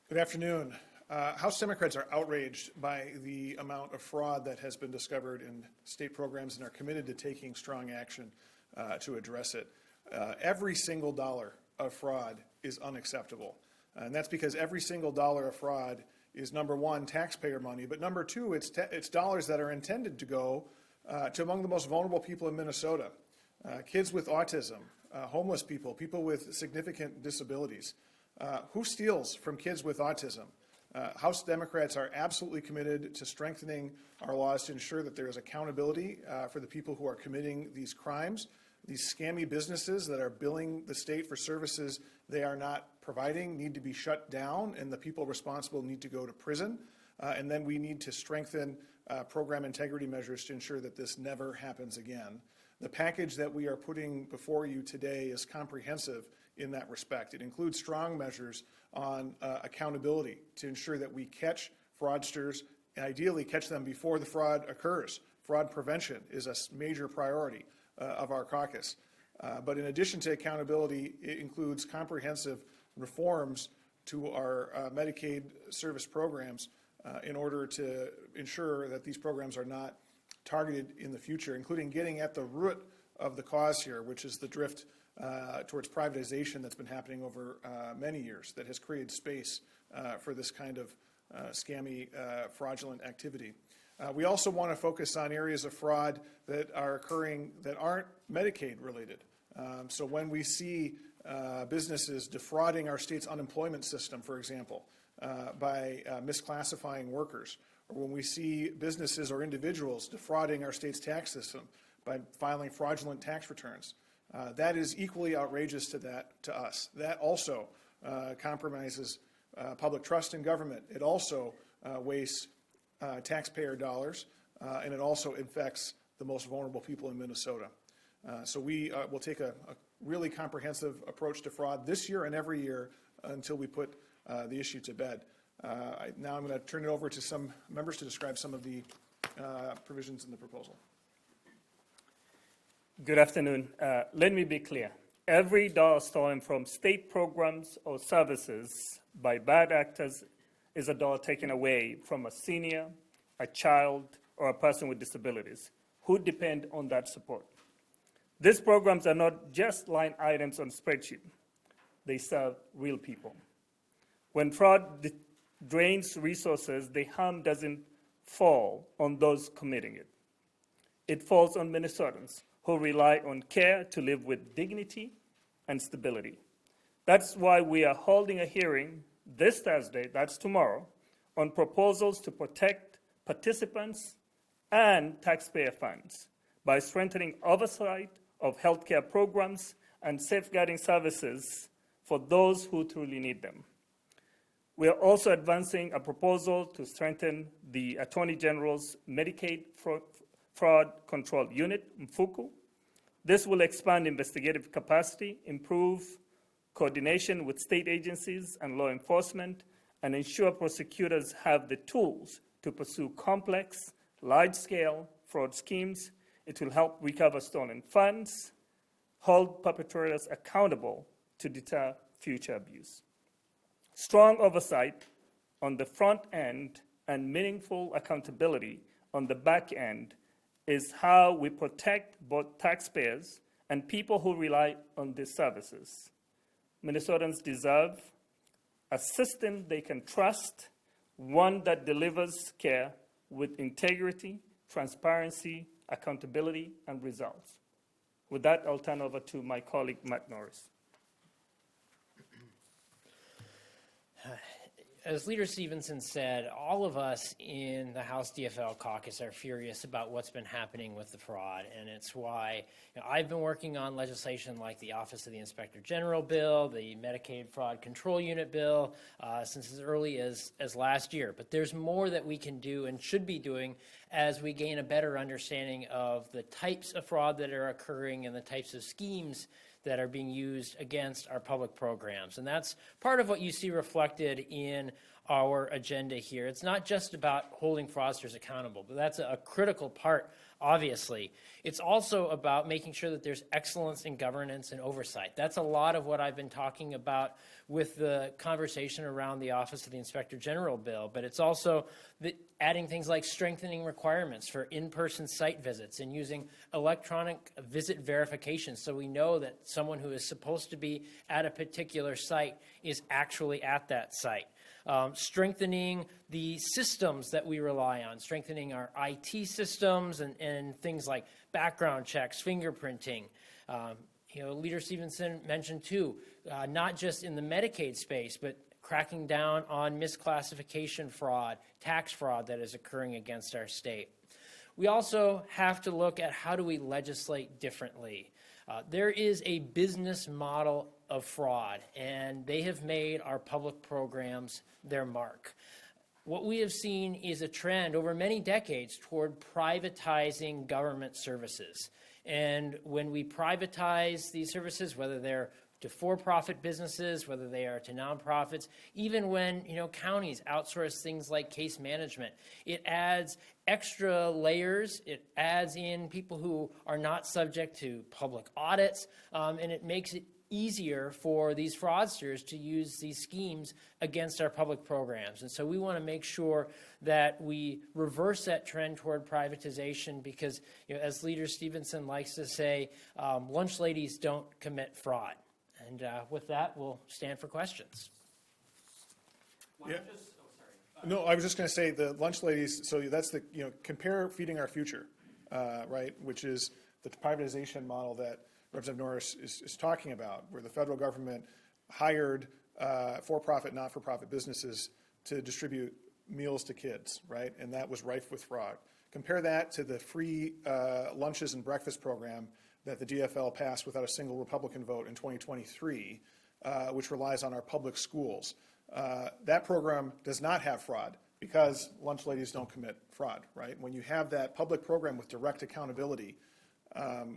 Good afternoon. House Democrats are outraged by the amount of fraud that has been discovered in state programs and are committed to taking strong action to address it. Every single dollar of fraud is unacceptable. And that's because every single dollar of fraud is, number one, taxpayer money, but number two, it's dollars that are intended to go to among the most vulnerable people in Minnesota. Kids with autism, homeless people, people with significant disabilities. Who steals from kids with autism? House Democrats are absolutely committed to strengthening our laws to ensure that there is accountability for the people who are committing these crimes. These scammy businesses that are billing the state for services they are not providing need to be shut down, and the people responsible need to go to prison. And then we need to strengthen program integrity measures to ensure that this never happens again. The package that we are putting before you today is comprehensive in that respect. It includes strong measures on accountability to ensure that we catch fraudsters and ideally catch them before the fraud occurs. Fraud prevention is a major priority of our caucus. But in addition to accountability, it includes comprehensive reforms to our Medicaid service programs in order to ensure that these programs are not targeted in the future, including getting at the root of the cause here, which is the drift towards privatization that's been happening over many years that has created space for this kind of scammy, fraudulent activity. We also want to focus on areas of fraud that are occurring that aren't Medicaid related. So when we see businesses defrauding our state's unemployment system, for example, by misclassifying workers, or when we see businesses or individuals defrauding our state's tax system by filing fraudulent tax returns, that is equally outrageous to us. That also compromises public trust in government. It also wastes taxpayer dollars, and it also infects the most vulnerable people in Minnesota. So we will take a really comprehensive approach to fraud this year and every year until we put the issue to bed. Now I'm going to turn it over to some members to describe some of the provisions in the proposal. Good afternoon. Let me be clear. Every dollar stolen from state programs or services by bad actors is a dollar taken away from a senior, a child, or a person with disabilities who depend on that support. These programs are not just line items on a spreadsheet. They serve real people. When fraud drains resources, the harm doesn't fall on those committing it. It falls on Minnesotans who rely on care to live with dignity and stability. That's why we are holding a hearing this Thursday, that's tomorrow, on proposals to protect participants and taxpayer funds by strengthening oversight of healthcare programs and safeguarding services for those who truly need them. We are also advancing a proposal to strengthen the Attorney General's Medicaid Fraud Control Unit, MFUCU. This will expand investigative capacity, improve coordination with state agencies and law enforcement, and ensure prosecutors have the tools to pursue complex, large-scale fraud schemes. It will help recover stolen funds, hold perpetrators accountable to deter future abuse. Strong oversight on the front end and meaningful accountability on the back end is how we protect both taxpayers and people who rely on these services. Minnesotans deserve a system they can trust, one that delivers care with integrity, transparency, accountability, and results. With that, I'll turn over to my colleague, Matt Norris. As Leader Stevenson said, all of us in the House DFL caucus are furious about what's been happening with the fraud, and it's why I've been working on legislation like the Office of the Inspector General bill, the Medicaid Fraud Control Unit bill, since as early as last year. But there's more that we can do and should be doing as we gain a better understanding of the types of fraud that are occurring and the types of schemes that are being used against our public programs. And that's part of what you see reflected in our agenda here. It's not just about holding fraudsters accountable, but that's a critical part obviously. It's also about making sure that there's excellence in governance and oversight. That's a lot of what I've been talking about with the conversation around the Office of the Inspector General bill, but it's also adding things like strengthening requirements for in-person site visits and using electronic visit verification so we know that someone who is supposed to be at a particular site is actually at that site. Strengthening the systems that we rely on, strengthening our IT systems and things like background checks, fingerprinting. Leader Stevenson mentioned too, not just in the Medicaid space, but cracking down on misclassification fraud, tax fraud that is occurring against our state. We also have to look at how do we legislate differently. There is a business model of fraud, and they have made our public programs their mark. What we have seen is a trend over many decades toward privatizing government services. And when we privatize these services, whether they're to for-profit businesses, whether they are to nonprofits, even when counties outsource things like case management, it adds extra layers. It adds in people who are not subject to public audits, and it makes it easier for these fraudsters to use these schemes against our public programs. And so we want to make sure that we reverse that trend toward privatization because, as Leader Stevenson likes to say, lunch ladies don't commit fraud. And with that, we'll stand for questions. No, I was just going to say the lunch ladies, so that's the, compare feeding our future, right, which is the privatization model that Representative Norris is talking about, where the federal government hired for-profit, not-for-profit businesses to distribute meals to kids, right, and that was rife with fraud. Compare that to the free lunches and breakfast program that the DFL passed without a single Republican vote in 2023, which relies on our public schools. That program does not have fraud because lunch ladies don't commit fraud, right? When you have that public program with direct accountability,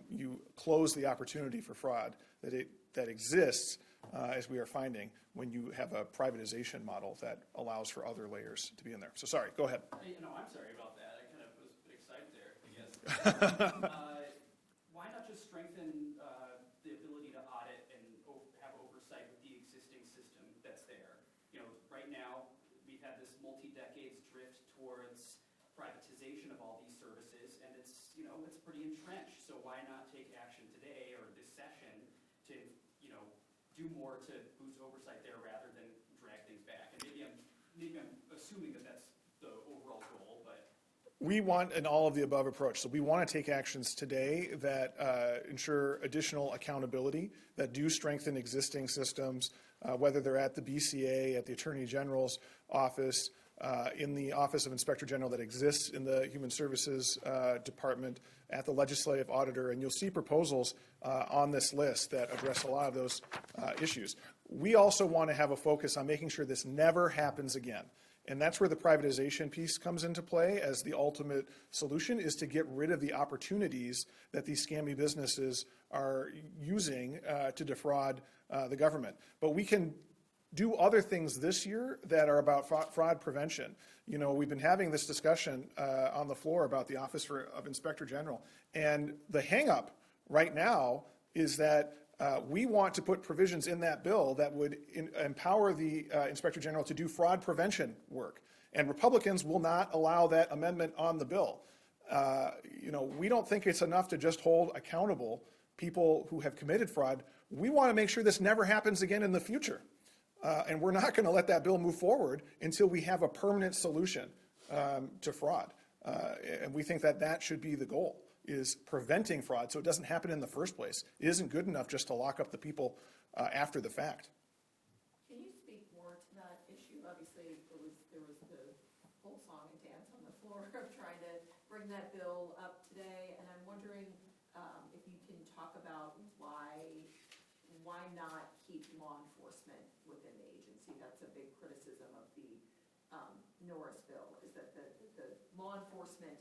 you close the opportunity for fraud that exists, as we are finding, when you have a privatization model that allows for other layers to be in there. So sorry, go ahead. No, I'm sorry about that. I kind of was a bit excited there, I guess. Why not just strengthen the ability to audit and have oversight with the existing system that's there? Right now, we've had this multi-decades drift towards privatization of all these services, and it's pretty entrenched. So why not take action today or this session to, do more to boost oversight there rather than drag things back? And maybe I'm assuming that that's the overall goal, but. We want an all of the above approach. So we want to take actions today that ensure additional accountability, that do strengthen existing systems, whether they're at the BCA, at the Attorney General's office, in the Office of Inspector General that exists in the Human Services Department, at the Legislative Auditor, and you'll see proposals on this list that address a lot of those issues. We also want to have a focus on making sure this never happens again. And that's where the privatization piece comes into play as the ultimate solution, is to get rid of the opportunities that these scammy businesses are using to defraud the government. But we can do other things this year that are about fraud prevention. We've been having this discussion on the floor about the Office of Inspector General. And the hang-up right now is that we want to put provisions in that bill that would empower the Inspector General to do fraud prevention work. And Republicans will not allow that amendment on the bill. We don't think it's enough to just hold accountable people who have committed fraud. We want to make sure this never happens again in the future. And we're not going to let that bill move forward until we have a permanent solution to fraud. And we think that that should be the goal, is preventing fraud so it doesn't happen in the first place. It isn't good enough just to lock up the people after the fact. Can you speak more to that issue? Obviously, there was the whole song and dance on the floor of trying to bring that bill up today, and I'm wondering if you can talk about why not keep law enforcement within the agency. That's a big criticism of the Norris bill, is that the law enforcement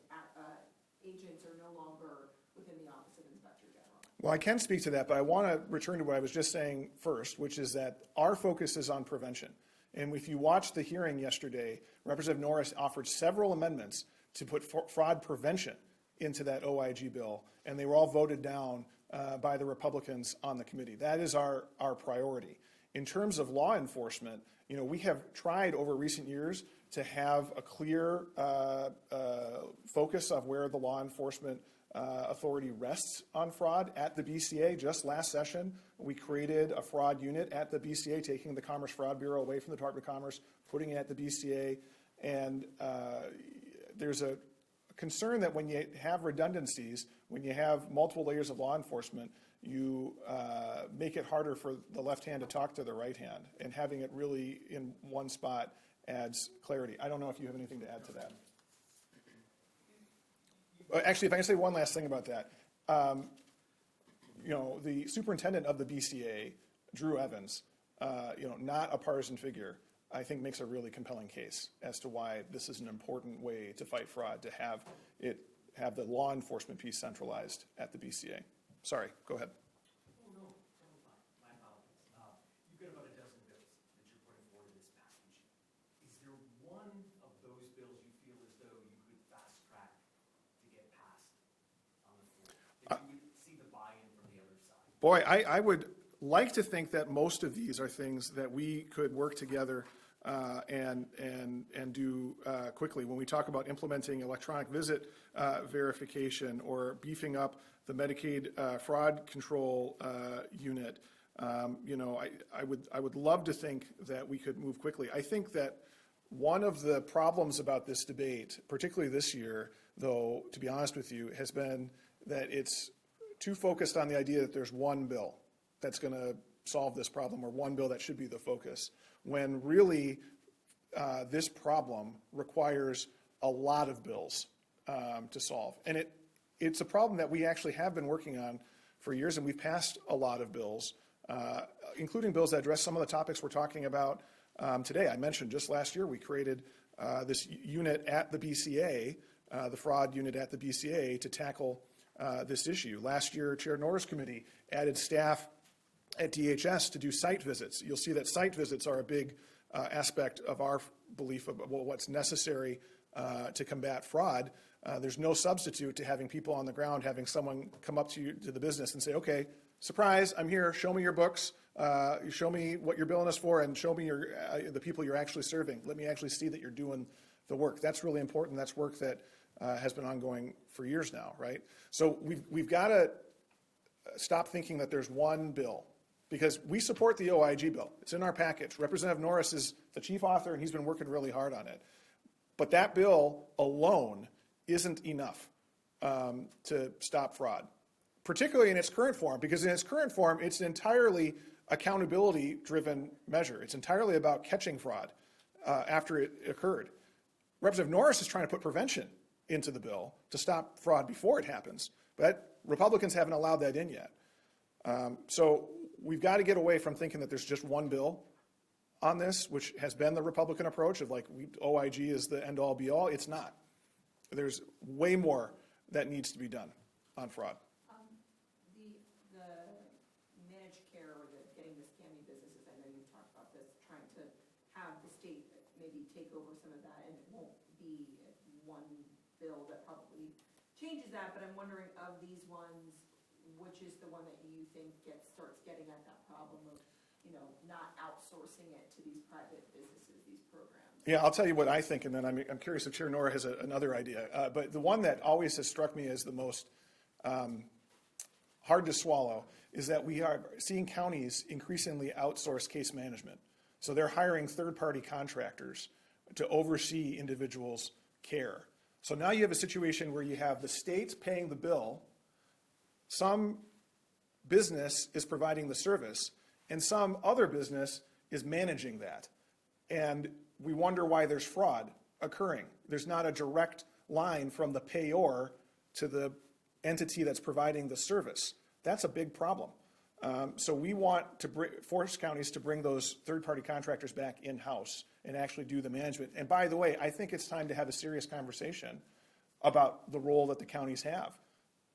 agents are no longer within the Office of Inspector General. Well, I can speak to that, but I want to return to what I was just saying first, which is that our focus is on prevention. And if you watched the hearing yesterday, Representative Norris offered several amendments to put fraud prevention into that OIG bill, and they were all voted down by the Republicans on the committee. That is our priority. In terms of law enforcement, we have tried over recent years to have a clear focus of where the law enforcement authority rests on fraud at the BCA. Just last session, we created a fraud unit at the BCA, taking the Commerce Fraud Bureau away from the Department of Commerce, putting it at the BCA. And there's a concern that when you have redundancies, when you have multiple layers of law enforcement, you make it harder for the left hand to talk to the right hand. And having it really in one spot adds clarity. I don't know if you have anything to add to that. Actually, if I can say one last thing about that. The superintendent of the BCA, Drew Evans, not a partisan figure, I think makes a really compelling case as to why this is an important way to fight fraud, to have the law enforcement piece centralized at the BCA. Sorry, go ahead. Oh, no, totally fine. My apologies. You've got about a dozen bills that you're putting forward in this package. Is there one of those bills you feel as though you could fast track to get passed on the floor? That you would see the buy-in from the other side? Boy, I would like to think that most of these are things that we could work together and do quickly. When we talk about implementing electronic visit verification or beefing up the Medicaid fraud control unit, I would love to think that we could move quickly. I think that one of the problems about this debate, particularly this year, though, to be honest with you, has been that it's too focused on the idea that there's one bill that's going to solve this problem, or one bill that should be the focus, when really this problem requires a lot of bills to solve. And it's a problem that we actually have been working on for years, and we've passed a lot of bills, including bills that address some of the topics we're talking about today. I mentioned just last year we created this unit at the BCA, the fraud unit at the BCA, to tackle this issue. Last year, Chair Norris' committee added staff at DHS to do site visits. You'll see that site visits are a big aspect of our belief about what's necessary to combat fraud. There's no substitute to having people on the ground, having someone come up to you, to the business, and say, okay, surprise, I'm here, show me your books, show me what you're billing us for, and show me the people you're actually serving. Let me actually see that you're doing the work. That's really important. That's work that has been ongoing for years now, right? So we've got to stop thinking that there's one bill, because we support the OIG bill. It's in our package. Representative Norris is the chief author, and he's been working really hard on it. But that bill alone isn't enough to stop fraud, particularly in its current form, because in its current form, it's an entirely accountability-driven measure. It's entirely about catching fraud after it occurred. Representative Norris is trying to put prevention into the bill to stop fraud before it happens, but Republicans haven't allowed that in yet. So we've got to get away from thinking that there's just one bill on this, which has been the Republican approach of OIG is the end-all be-all. It's not. There's way more that needs to be done on fraud. The managed care, or getting the scamming businesses, I know you talked about this, trying to have the state maybe take over some of that, and it won't be one bill that probably changes that, but I'm wondering, of these ones, which is the one that you think starts getting at that problem of, not outsourcing it to these private businesses, these programs? Yeah, I'll tell you what I think, and then I'm curious if Chair Nora has another idea. But the one that always has struck me as the most hard to swallow is that we are seeing counties increasingly outsource case management. So they're hiring third-party contractors to oversee individuals' care. So now you have a situation where you have the states paying the bill, some business is providing the service, and some other business is managing that. And we wonder why there's fraud occurring. There's not a direct line from the payor to the entity that's providing the service. That's a big problem. So we want to force counties to bring those third-party contractors back in-house and actually do the management. And by the way, I think it's time to have a serious conversation about the role that the counties have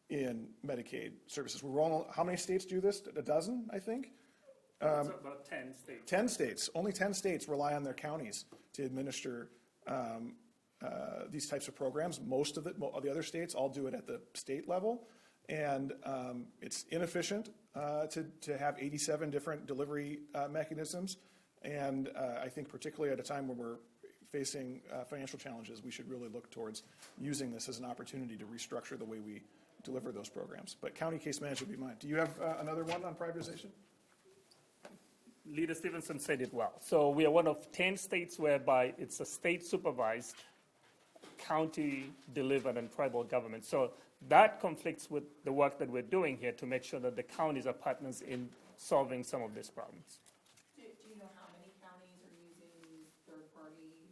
in Medicaid services. How many states do this? A dozen, I think? It's about 10 states. 10 states. Only 10 states rely on their counties to administer these types of programs. Most of the other states all do it at the state level. And it's inefficient to have 87 different delivery mechanisms. And I think particularly at a time when we're facing financial challenges, we should really look towards using this as an opportunity to restructure the way we deliver those programs. But county case management would be mine. Do you have another one on privatization? Leader Stevenson said it well. So we are one of 10 states whereby it's a state supervised, county delivered, and tribal government. So that conflicts with the work that we're doing here to make sure that the counties are partners in solving some of these problems. Do you know how many counties are using these third party?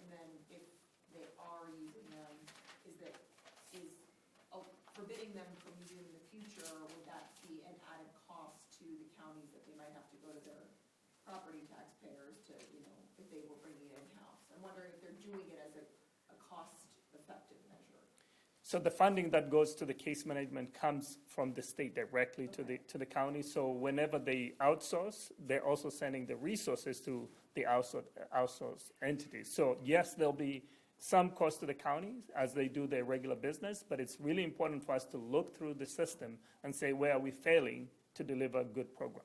And then if they are using them, is forbidding them from using in the future, would that be an added cost to the counties that they might have to go to their property taxpayers to, if they were bringing it in-house? I'm wondering if they're doing it as a cost-effective measure. So the funding that goes to the case management comes from the state directly to the county. So whenever they outsource, they're also sending the resources to the outsource entities. So yes, there'll be some cost to the counties as they do their regular business, but it's really important for us to look through the system and say, where are we failing to deliver a good program?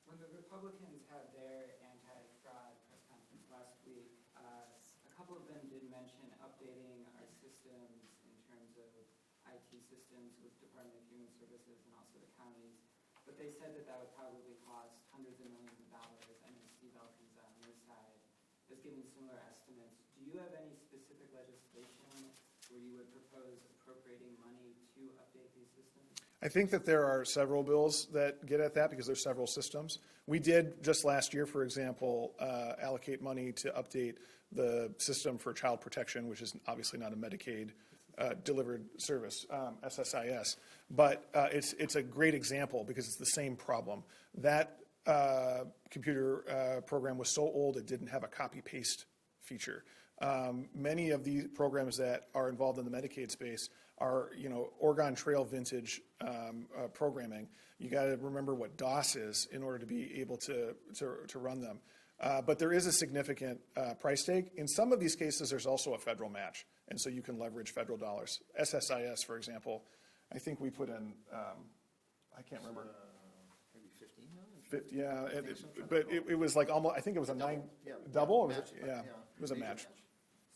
When the Republicans had their anti-fraud press conference last week, a couple of them did mention updating our systems in terms of IT systems with Department of Human Services and also the counties. But they said that would probably cost hundreds of millions of dollars. I know Steve Elkins on this side has given similar estimates. Do you have any specific legislation where you would propose appropriating money to update these systems? I think that there are several bills that get at that because there's several systems. We did just last year, for example, allocate money to update the system for child protection, which is obviously not a Medicaid delivered service, SSIS. But it's a great example because it's the same problem. That computer program was so old it didn't have a copy-paste feature. Many of the programs that are involved in the Medicaid space are, Oregon Trail vintage programming. You got to remember what DOS is in order to be able to run them. But there is a significant price tag. In some of these cases, there's also a federal match, and so you can leverage federal dollars. SSIS, for example, I think we put in, I can't remember. Maybe 15 million? Yeah, but it was like almost, I think it was a double? Or was it? Yeah, it was a match.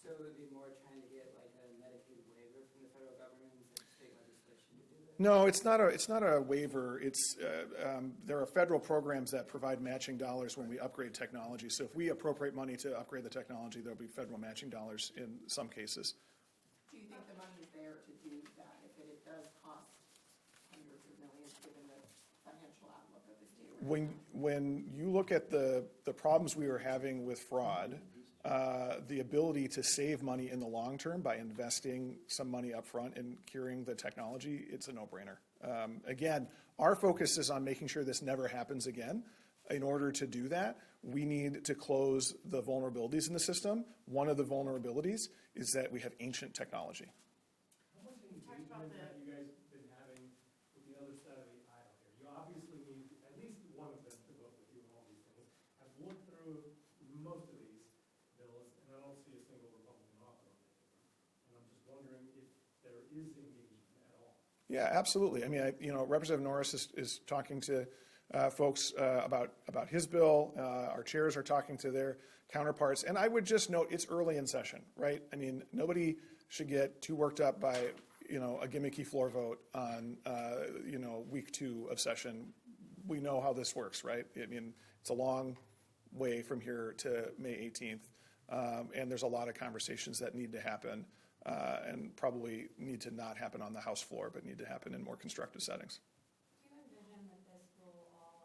So it would be more trying to get like a Medicaid waiver from the federal government instead of state legislation to do that? No, it's not a waiver. There are federal programs that provide matching dollars when we upgrade technology. So if we appropriate money to upgrade the technology, there'll be federal matching dollars in some cases. Do you think the money is there to do that if it does cost hundreds of millions given the financial outlook of the state? When you look at the problems we are having with fraud, the ability to save money in the long term by investing some money up front and curing the technology, it's a no-brainer. Again, our focus is on making sure this never happens again. In order to do that, we need to close the vulnerabilities in the system. One of the vulnerabilities is that we have ancient technology. How much engagement have you guys been having with the other side of the aisle here? You obviously need at least one of them to vote with you on all these things. I've looked through most of these bills, and I don't see a single Republican author on any of them. And I'm just wondering if there is engagement at all. Yeah, absolutely. I mean, Representative Norris is talking to folks about his bill. Our chairs are talking to their counterparts. And I would just note it's early in session, right? I mean, nobody should get too worked up by, a gimmicky floor vote on, week 2 of session. We know how this works, right? I mean, it's a long way from here to May 18th. And there's a lot of conversations that need to happen and probably need to not happen on the House floor, but need to happen in more constructive settings.